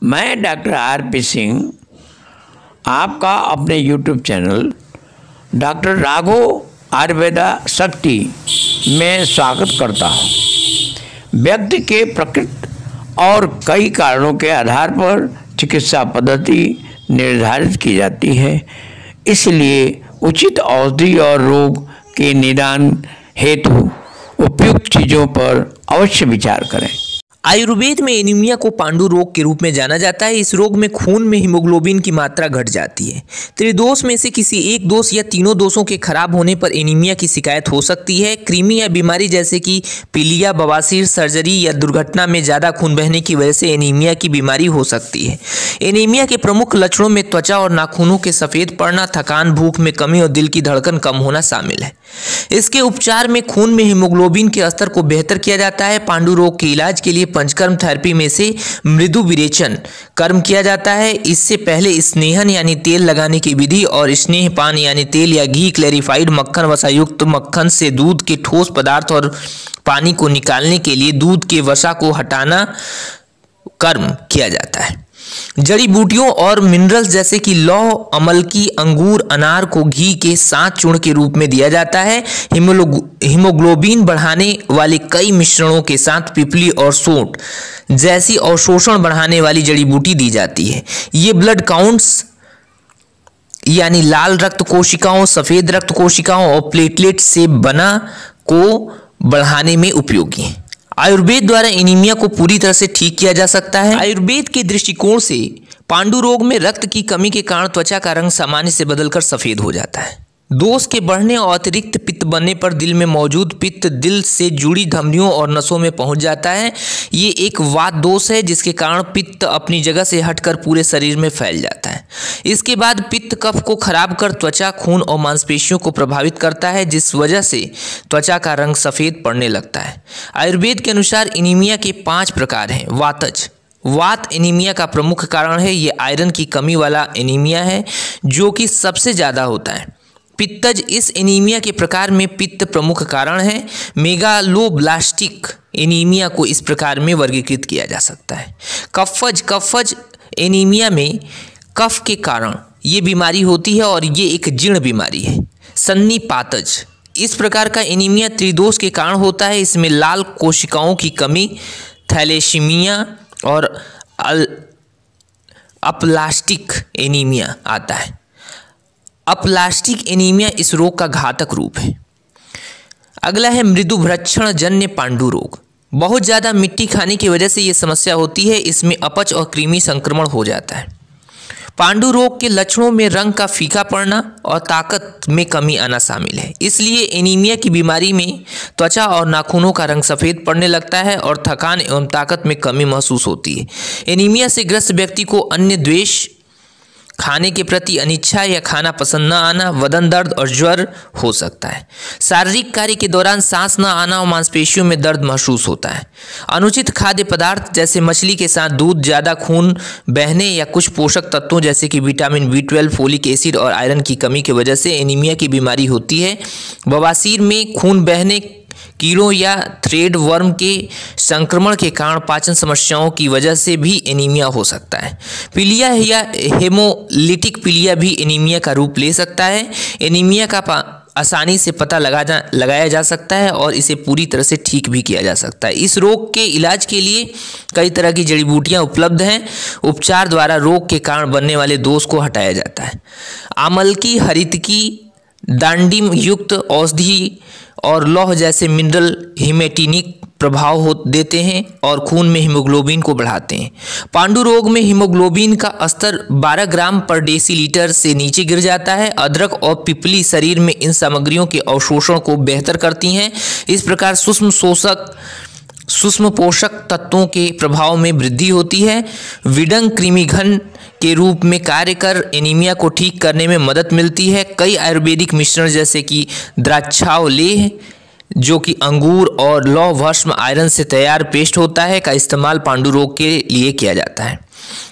मैं doctor RP. Singh आपका अपने YouTube channel doctor Raghav Ayurveda शक्ति में स्वागत करता हूँ। व्यक्ति के प्रकृति और कई कारणों के आधार पर चिकित्सा पद्धति निर्धारित की जाती है, इसलिए उचित औषधि और रोग के निदान हेतु उपयुक्त चीज़ों पर अवश्य विचार करें। आयुर्वेद में एनीमिया को पांडु रोग के रूप में जाना जाता है। इस रोग में खून में हीमोग्लोबिन की मात्रा घट जाती है। त्रिदोष में से किसी एक दोष या तीनों दोषों के खराब होने पर एनीमिया की शिकायत हो सकती है। कृमि या बीमारी जैसे कि पीलिया, बवासीर, सर्जरी या दुर्घटना में ज़्यादा खून बहने की वजह से एनीमिया की बीमारी हो सकती है। एनीमिया के प्रमुख लक्षणों में त्वचा और नाखूनों के सफ़ेद पड़ना, थकान, भूख में कमी और दिल की धड़कन कम होना शामिल है। इसके उपचार में खून में हीमोग्लोबिन के स्तर को बेहतर किया जाता है। पांडु रोग के इलाज के लिए पंचकर्म थेरेपी में से मृदु विरेचन कर्म किया जाता है। इससे पहले स्नेहन यानी तेल लगाने की विधि और स्नेहपान यानी तेल या घी, क्लेरिफाइड मक्खन, वसायुक्त मक्खन से दूध के ठोस पदार्थ और पानी को निकालने के लिए दूध के वसा को हटाना कर्म किया जाता है। जड़ी बूटियों और मिनरल्स जैसे कि लौह, अमलकी, अंगूर, अनार को घी के साथ चूर्ण के रूप में दिया जाता है। हीमोग्लोबिन बढ़ाने वाले कई मिश्रणों के साथ पिपली और सोंठ जैसी अवशोषण बढ़ाने वाली जड़ी बूटी दी जाती है। ये ब्लड काउंट्स यानी लाल रक्त कोशिकाओं, सफेद रक्त कोशिकाओं और प्लेटलेट से बना को बढ़ाने में उपयोगी है। आयुर्वेद द्वारा एनीमिया को पूरी तरह से ठीक किया जा सकता है। आयुर्वेद के दृष्टिकोण से पांडु रोग में रक्त की कमी के कारण त्वचा का रंग सामान्य से बदलकर सफेद हो जाता है। दोष के बढ़ने और अतिरिक्त पित्त बनने पर दिल में मौजूद पित्त दिल से जुड़ी धमनियों और नसों में पहुंच जाता है। ये एक वात दोष है जिसके कारण पित्त अपनी जगह से हटकर पूरे शरीर में फैल जाता है। इसके बाद पित्त कफ को खराब कर त्वचा, खून और मांसपेशियों को प्रभावित करता है, जिस वजह से त्वचा का रंग सफ़ेद पड़ने लगता है। आयुर्वेद के अनुसार एनीमिया के 5 प्रकार हैं। वातज, वात एनीमिया का प्रमुख कारण है। ये आयरन की कमी वाला एनीमिया है जो कि सबसे ज़्यादा होता है। पित्तज, इस एनीमिया के प्रकार में पित्त प्रमुख कारण है। मेगालोब्लास्टिक एनीमिया को इस प्रकार में वर्गीकृत किया जा सकता है। कफज, कफज एनीमिया में कफ के कारण ये बीमारी होती है और ये एक जीर्ण बीमारी है। सन्निपातज, इस प्रकार का एनीमिया त्रिदोष के कारण होता है। इसमें लाल कोशिकाओं की कमी, थैलेसीमिया और अप्लास्टिक एनीमिया आता है। अप्लास्टिक एनीमिया इस रोग का घातक रूप है। अगला है मृदुभक्षण जन्य पांडु रोग। बहुत ज़्यादा मिट्टी खाने की वजह से ये समस्या होती है। इसमें अपच और कृमि संक्रमण हो जाता है। पांडु रोग के लक्षणों में रंग का फीका पड़ना और ताकत में कमी आना शामिल है। इसलिए एनीमिया की बीमारी में त्वचा और नाखूनों का रंग सफ़ेद पड़ने लगता है और थकान एवं ताकत में कमी महसूस होती है। एनीमिया से ग्रस्त व्यक्ति को अन्य द्वेष, खाने के प्रति अनिच्छा या खाना पसंद न आना, बदन दर्द और ज्वर हो सकता है। शारीरिक कार्य के दौरान सांस न आना और मांसपेशियों में दर्द महसूस होता है। अनुचित खाद्य पदार्थ जैसे मछली के साथ दूध, ज़्यादा खून बहने या कुछ पोषक तत्वों जैसे कि विटामिन B12, फोलिक एसिड और आयरन की कमी की वजह से एनीमिया की बीमारी होती है। बवासीर में खून बहने, कीड़ों या थ्रेड वर्म के संक्रमण के कारण पाचन समस्याओं की वजह से भी एनीमिया हो सकता है। पीलिया या हेमोलिटिक पीलिया भी एनीमिया का रूप ले सकता है। एनीमिया का आसानी से पता लगाया जा सकता है और इसे पूरी तरह से ठीक भी किया जा सकता है। इस रोग के इलाज के लिए कई तरह की जड़ी बूटियाँ उपलब्ध हैं। उपचार द्वारा रोग के कारण बनने वाले दोष को हटाया जाता है। आमलकी, हरितकी, डांडिम युक्त औषधि और लौह जैसे मिनरल हीमेटिनिक प्रभाव देते हैं और खून में हीमोग्लोबिन को बढ़ाते हैं। पांडु रोग में हीमोग्लोबिन का स्तर 12 ग्राम पर डेसीलीटर से नीचे गिर जाता है। अदरक और पिपली शरीर में इन सामग्रियों के अवशोषण को बेहतर करती हैं। इस प्रकार सूक्ष्म पोषक तत्वों के प्रभाव में वृद्धि होती है। विडंग कृमिघन के रूप में कार्य कर एनीमिया को ठीक करने में मदद मिलती है। कई आयुर्वेदिक मिश्रण जैसे कि द्राक्षावलेह, जो कि अंगूर और लौह भस्म आयरन से तैयार पेस्ट होता है, का इस्तेमाल पांडु रोग के लिए किया जाता है।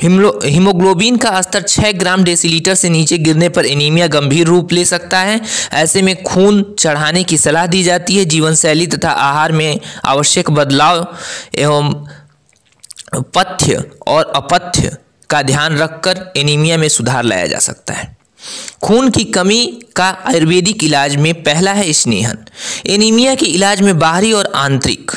हीमोग्लोबिन का स्तर 6 ग्राम डेसीलीटर से नीचे गिरने पर एनीमिया गंभीर रूप ले सकता है। ऐसे में खून चढ़ाने की सलाह दी जाती है। जीवन शैली तथा आहार में आवश्यक बदलाव एवं पथ्य और अपथ्य का ध्यान रखकर एनीमिया में सुधार लाया जा सकता है। खून की कमी का आयुर्वेदिक इलाज में पहला है स्नेहन। एनीमिया के इलाज में बाहरी और आंतरिक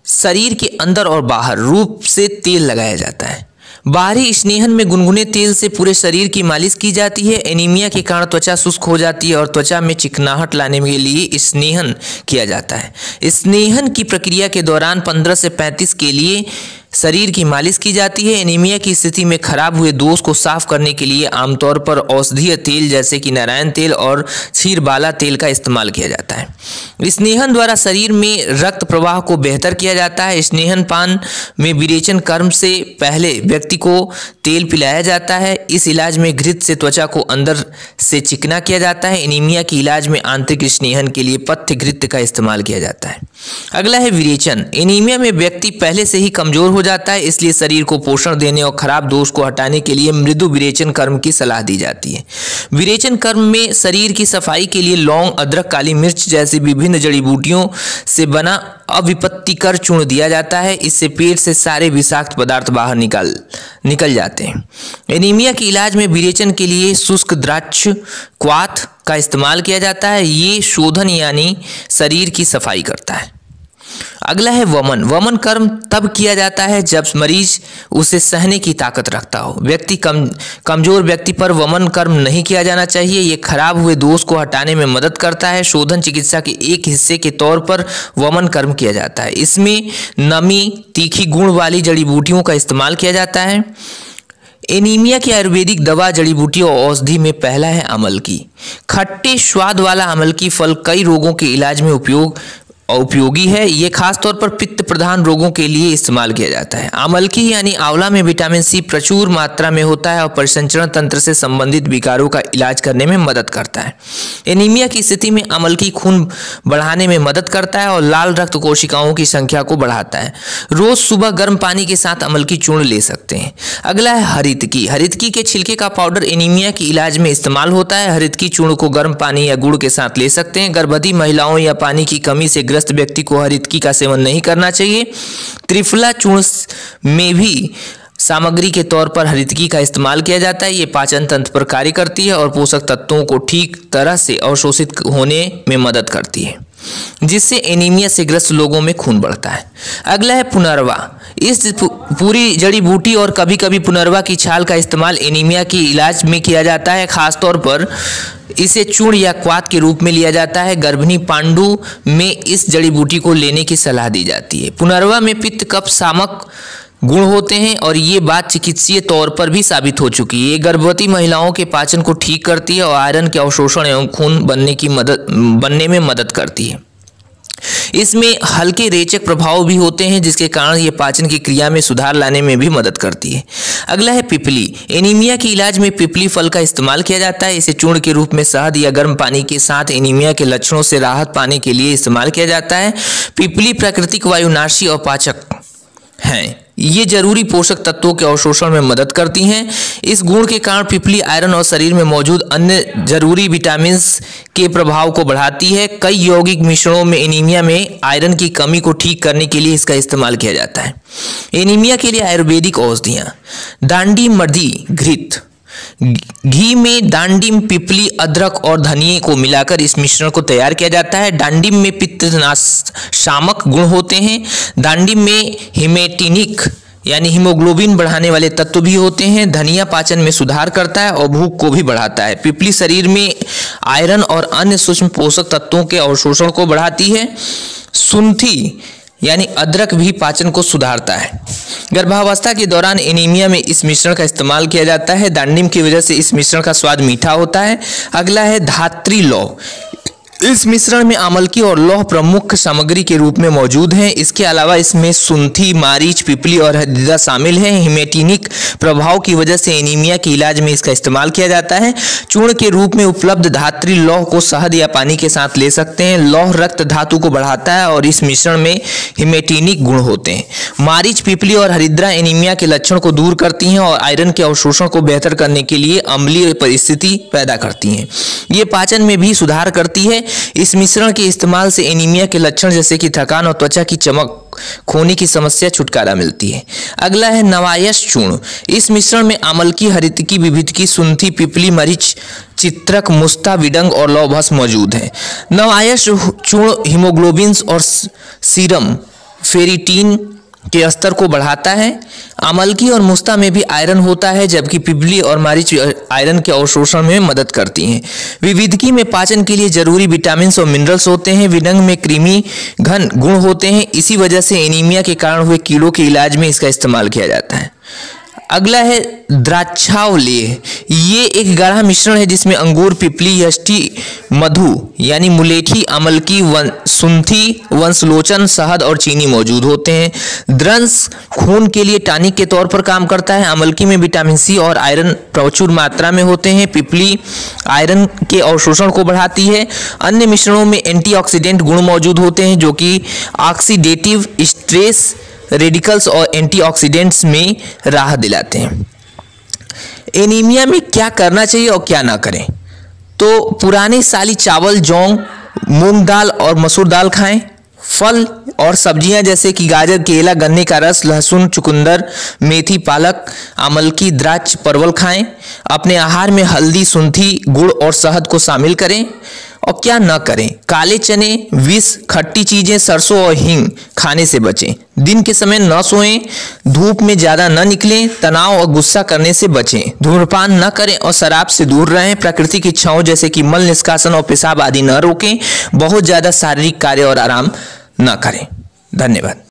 शरीर के अंदर और बाहर रूप से तेल लगाया जाता है। बाहरी स्नेहन में गुनगुने तेल से पूरे शरीर की मालिश की जाती है। एनीमिया के कारण त्वचा शुष्क हो जाती है और त्वचा में चिकनाहट लाने के लिए स्नेहन किया जाता है। स्नेहन की प्रक्रिया के दौरान 15 से 35 के लिए शरीर की मालिश की जाती है। एनीमिया की स्थिति में खराब हुए दोष को साफ करने के लिए आमतौर पर औषधीय तेल जैसे कि नारायण तेल और क्षीरबाला तेल का इस्तेमाल किया जाता है। स्नेहन द्वारा शरीर में रक्त प्रवाह को बेहतर किया जाता है। स्नेहन पान में विरेचन कर्म से पहले व्यक्ति को तेल पिलाया जाता है। इस इलाज में घृत से त्वचा को अंदर से चिकना किया जाता है। एनीमिया के इलाज में आंतरिक स्नेहन के लिए पथ्य घृत का इस्तेमाल किया जाता है। अगला है विरेचन। एनीमिया में व्यक्ति पहले से ही कमजोर हो जाता है, इसलिए शरीर को पोषण देने और खराब दोष को हटाने के लिए मृदु विरेचन कर्म की सलाह दी जाती है। विरेचन कर्म में शरीर की सफाई के लिए लौंग, अदरक, काली मिर्च जैसी विभिन्न जड़ी बूटियों से बना अविपत्तिकर चूर्ण दिया जाता है। इससे पेट से सारे विषाक्त पदार्थ बाहर निकल जाते हैं। एनीमिया के इलाज में विरेचन के लिए शुष्क द्राक्ष क्वाथ का इस्तेमाल किया जाता है। ये शोधन यानी शरीर की सफाई करता है। अगला है वमन। वमन कर्म तब किया जाता है जब मरीज उसे सहने की ताकत रखता हो। कमजोर व्यक्ति पर वमन कर्म नहीं किया जाना चाहिए। ये खराब हुए दोष को हटाने में मदद करता है। शोधन चिकित्सा के एक हिस्से के तौर पर वमन कर्म किया जाता है। इसमें नमी, तीखी गुण वाली जड़ी बूटियों का इस्तेमाल किया जाता है। एनीमिया की आयुर्वेदिक दवा, जड़ी बूटी और औषधि में पहला है अमलकी। खट्टे स्वाद वाला अमलकी फल कई रोगों के इलाज में उपयोगी है। ये खास तौर पर पित्त प्रधान रोगों के लिए इस्तेमाल किया जाता है। अमलकी यानी आंवला में विटामिन सी प्रचुर मात्रा में होता है और परिसंचरण तंत्र से संबंधित विकारों का इलाज करने में मदद करता है। एनीमिया की स्थिति में अमलकी खून बढ़ाने में मदद करता है और लाल रक्त कोशिकाओं की संख्या को बढ़ाता है। रोज सुबह गर्म पानी के साथ अमलकी चूर्ण ले सकते हैं। अगला है हरितकी। हरितकी के छिलके का पाउडर एनीमिया के इलाज में इस्तेमाल होता है। हरितकी चूर्ण को गर्म पानी या गुड़ के साथ ले सकते हैं। गर्भवती महिलाओं या पानी की कमी से ग्रस्त व्यक्ति को हरितकी का सेवन नहीं करना चाहिए। त्रिफला चूर्ण में भी सामग्री के तौर पर हरितकी का इस्तेमाल किया जाता है। ये पाचन तंत्र पर कार्य करती है और पोषक तत्वों को ठीक तरह से अवशोषित होने में मदद करती है, जिससे एनीमिया से ग्रस्त लोगों में खून बढ़ता है। अगला है पुनर्वा। इस पूरी जड़ी बूटी और कभी कभी पुनर्वा की छाल का इस्तेमाल एनीमिया के इलाज में किया जाता है। खासतौर पर इसे चूर्ण या क्वाथ के रूप में लिया जाता है। गर्भिणी पांडु में इस जड़ी बूटी को लेने की सलाह दी जाती है। पुनर्वा में पित्त कफ शामक गुण होते हैं और ये बात चिकित्सीय तौर पर भी साबित हो चुकी है। ये गर्भवती महिलाओं के पाचन को ठीक करती है और आयरन के अवशोषण एवं खून बनने में मदद करती है। इसमें हल्के रेचक प्रभाव भी होते हैं, जिसके कारण ये पाचन की क्रिया में सुधार लाने में भी मदद करती है। अगला है पिपली। एनीमिया के इलाज में पिपली फल का इस्तेमाल किया जाता है। इसे चूर्ण के रूप में शहद या गर्म पानी के साथ एनीमिया के लक्षणों से राहत पाने के लिए इस्तेमाल किया जाता है। पिपली प्राकृतिक वायुनाशी और पाचक हैं। ये जरूरी पोषक तत्वों के अवशोषण में मदद करती हैं। इस गुण के कारण पिपली आयरन और शरीर में मौजूद अन्य जरूरी विटामिन के प्रभाव को बढ़ाती है। कई यौगिक मिश्रणों में एनीमिया में आयरन की कमी को ठीक करने के लिए इसका इस्तेमाल किया जाता है। एनीमिया के लिए आयुर्वेदिक औषधियाँ। डांडिम, मर्दी, घृत। घी में डांडिम, पिपली, अदरक और धनिये को मिलाकर इस मिश्रण को तैयार किया जाता है। डांडिम में पित्तनाशामक गुण होते हैं। डांडिम में हिमेटिनिक यानी हीमोग्लोबिन बढ़ाने वाले तत्व भी होते हैं। धनिया पाचन में सुधार करता है और भूख को भी बढ़ाता है। पिपली शरीर में आयरन और अन्य सूक्ष्म पोषक तत्वों के अवशोषण को बढ़ाती है। सुंठी यानी अदरक भी पाचन को सुधारता है। गर्भावस्था के दौरान एनीमिया में इस मिश्रण का इस्तेमाल किया जाता है। डांडिम की वजह से इस मिश्रण का स्वाद मीठा होता है। अगला है धात्री लौह। इस मिश्रण में अमलकी और लौह प्रमुख सामग्री के रूप में मौजूद हैं। इसके अलावा इसमें सुंठी, मारीच, पिपली और हरदिदा शामिल हैं। हिमेटिनिक प्रभाव की वजह से एनीमिया के इलाज में इसका इस्तेमाल किया जाता है। चूर्ण के रूप में उपलब्ध धात्री लौह को शहद या पानी के साथ ले सकते हैं। लौह रक्त धातु को बढ़ाता है और इस मिश्रण में हिमेटिनिक गुण होते हैं। मारीच, पिपली और हरिद्रा एनीमिया के लक्षण को दूर करती हैं और आयरन के अवशोषण को बेहतर करने के लिए अम्लीय परिस्थिति पैदा करती हैं। ये पाचन में भी सुधार करती है। इस मिश्रण के इस्तेमाल से एनीमिया के लक्षण जैसे कि थकान और त्वचा की चमक खोने की समस्या छुटकारा मिलती है। अगला है नवायश चूर्ण। इस मिश्रण में आमलकी, हरितकी, विभिदकी, सुंठी, पिपली, मरीच, चित्रक, मुस्ता, विडंग और लौह भस्म मौजूद है। नवायश चूर्ण हीमोग्लोबिन और सीरम फेरिटीन के स्तर को बढ़ाता है। आमलकी और मुस्ता में भी आयरन होता है, जबकि पिपली और मरीच आयरन के अवशोषण में मदद करती हैं। विविधकी में पाचन के लिए जरूरी विटामिन और मिनरल्स होते हैं। विडंग में कृमि घन गुण होते हैं। इसी वजह से एनीमिया के कारण हुए कीड़ों के इलाज में इसका इस्तेमाल किया जाता है। अगला है द्राक्षावलेह। ये एक गाढ़ा मिश्रण है जिसमें अंगूर, पिपली, यष्टि, मधु यानी मुलेठी, आमलकी, सुंठी, वंशलोचन, शहद और चीनी मौजूद होते हैं। द्रंश खून के लिए टॉनिक के तौर पर काम करता है। आमलकी में विटामिन सी और आयरन प्रचुर मात्रा में होते हैं। पिपली आयरन के अवशोषण को बढ़ाती है। अन्य मिश्रणों में एंटीऑक्सीडेंट गुण मौजूद होते हैं जो कि ऑक्सीडेटिव स्ट्रेस रेडिकल्स और एंटीऑक्सीडेंट्स में राहत दिलाते हैं। एनीमिया में क्या करना चाहिए और क्या ना करें? तो पुराने साली चावल, जौ, मूंग दाल और मसूर दाल खाएं। फल और सब्जियां जैसे कि गाजर, केला, गन्ने का रस, लहसुन, चुकंदर, मेथी, पालक, आमलकी, द्राक्ष, परवल खाएं। अपने आहार में हल्दी, सुंठी, गुड़ और शहद को शामिल करें। और क्या न करें? काले चने, विष, खट्टी चीजें, सरसों और हींग खाने से बचें। दिन के समय न सोएं। धूप में ज्यादा न निकलें। तनाव और गुस्सा करने से बचें। धूम्रपान न करें और शराब से दूर रहें। प्राकृतिक इच्छाओं जैसे कि मल निष्कासन और पेशाब आदि न रोकें। बहुत ज्यादा शारीरिक कार्य और आराम न करें। धन्यवाद।